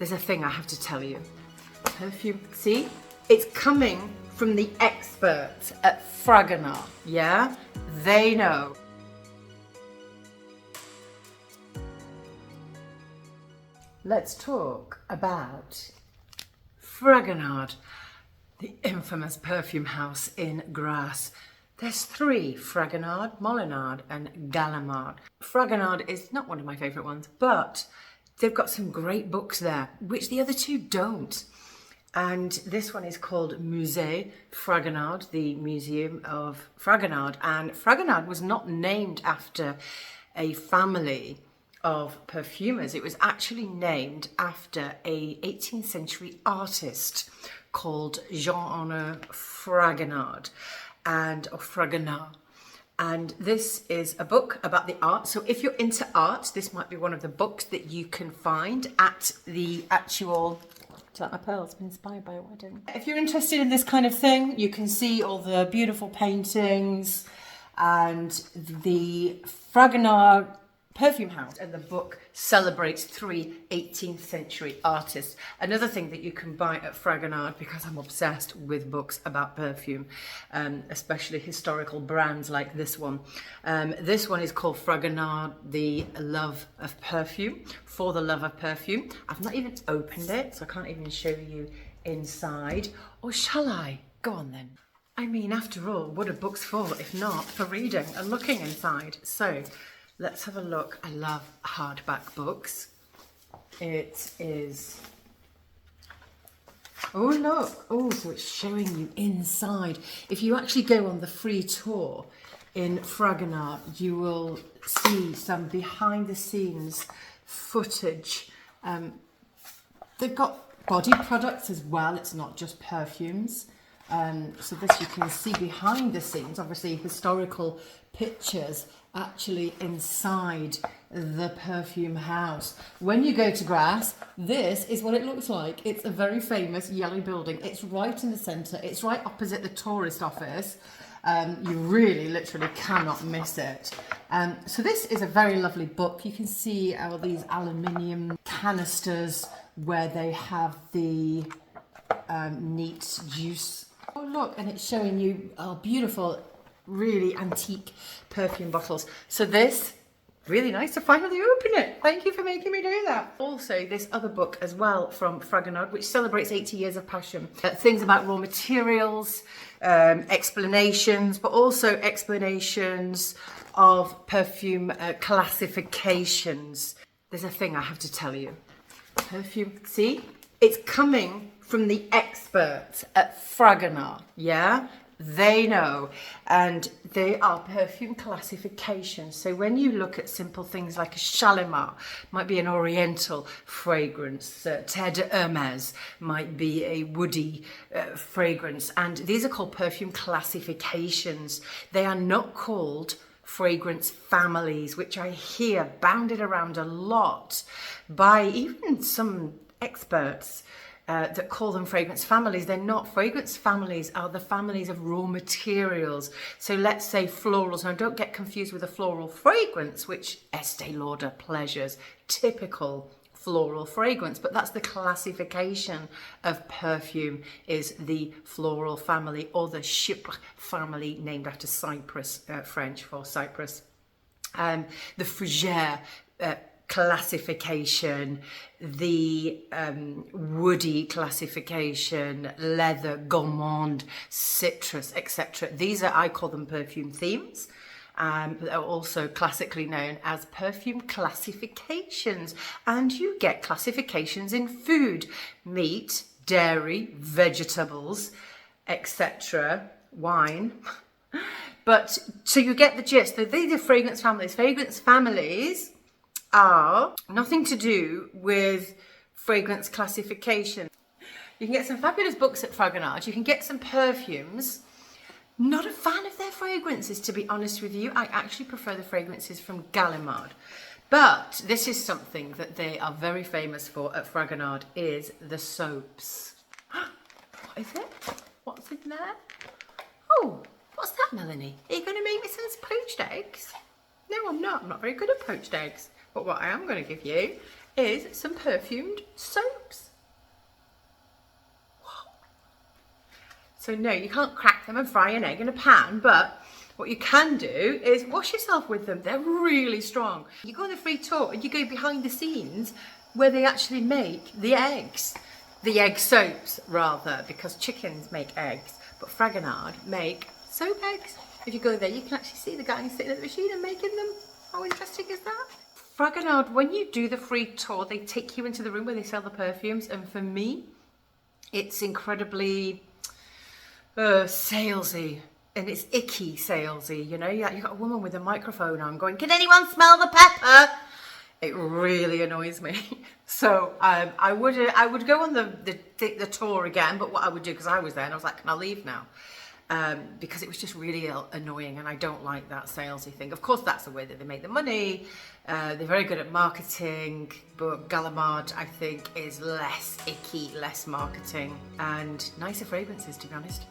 There's a thing I have to tell you. Perfume, see? It's coming from the experts at Fragonard, yeah? They know. Let's talk about Fragonard, the infamous perfume house in Grasse. There's three, Fragonard, Molinard and Gallimard. Fragonard is not one of my favourite ones, but they've got some great books there, which the other two don't. And this one is called Musée Fragonard, the Museum of Fragonard. And Fragonard was not named after a family of perfumers. It was actually named after a 18th century artist called Jean Fragonard or Fragonard. And this is a book about the art. So if you're into art, this might be one of the books that you can find at the actual... It's like my pearls, been inspired by a wedding. If you're interested in this kind of thing, you can see all the beautiful paintings and the Fragonard perfume house. And the book celebrates three 18th century artists. Another thing that you can buy at Fragonard, because I'm obsessed with books about perfume, especially historical brands like this one. This one is called Fragonard, The Love of Perfume, For the Love of Perfume. I've not even opened it, so I can't even show you inside. Or shall I? Go on then. I mean, after all, what are books for if not for reading and looking inside? So, let's have a look. I love hardback books. It is... Oh, look. Oh, so it's showing you inside. If you actually go on the free tour in Fragonard, you will see some behind-the-scenes footage. They've got body products as well. It's not just perfumes. So this you can see behind the scenes, obviously historical pictures actually inside the perfume house. When you go to Grasse, this is what it looks like. It's a very famous yellow building. It's right in the centre. It's right opposite the tourist office. You really literally cannot miss it. So this is a very lovely book. You can see all these aluminium canisters where they have the neat juice. Oh look, and it's showing you beautiful, really antique perfume bottles. So this, really nice to finally open it. Thank you for making me do that. Also, this other book as well from Fragonard, which celebrates 80 years of passion. Things about raw materials, explanations, but also explanations of perfume classifications. There's a thing I have to tell you. Perfume, see? It's coming from the experts at Fragonard, yeah? They know, and they are perfume classifications. So when you look at simple things like a Shalimar, might be an oriental fragrance, Terre de Hermès might be a woody fragrance, and these are called perfume classifications. They are not called fragrance families, which I hear bounded around a lot by even some experts that call them fragrance families. They're not. Fragrance families are the families of raw materials. So let's say florals. Now don't get confused with a floral fragrance, which Estee Lauder pleasures, typical floral fragrance, but that's the classification of perfume, is the floral family, or the chypre family, named after Cyprus, French for Cyprus. The fougère classification, the woody classification, leather, gourmand, citrus, etc. These are, I call them perfume themes. But they're also classically known as perfume classifications. And you get classifications in food, meat, dairy, vegetables, etc., wine. But so you get the gist. So these are fragrance families. Fragrance families are nothing to do with fragrance classification. You can get some fabulous books at Fragonard. You can get some perfumes. Not a fan of their fragrances, to be honest with you. I actually prefer the fragrances from Gallimard. But this is something that they are very famous for at Fragonard, is the soaps. What is it? What's in there? Oh, what's that, Melanie? Are you going to make me some poached eggs? No, I'm not. I'm not very good at poached eggs. But what I am going to give you is some perfumed soaps. So no, you can't crack them and fry an egg in a pan, but what you can do is wash yourself with them. They're really strong. You go on the free tour and you go behind the scenes where they actually make the eggs. The egg soaps, rather, because chickens make eggs, but Fragonard make soap eggs. If you go there, you can actually see the guys sitting at the machine and making them. How interesting is that? Fragonard, when you do the free tour, they take you into the room where they sell the perfumes, and for me, it's incredibly salesy, and it's icky salesy, you know. You've got a woman with a microphone on going, "Can anyone smell the pepper?" It really annoys me. So I would go on the tour again, but what I would do, because I was there and I was like, "Can I leave now?" Because it was just really annoying, and I don't like that salesy thing. Of course, that's the way that they make the money. They're very good at marketing, but Gallimard, I think, is less icky, less marketing, and nicer fragrances, to be honest.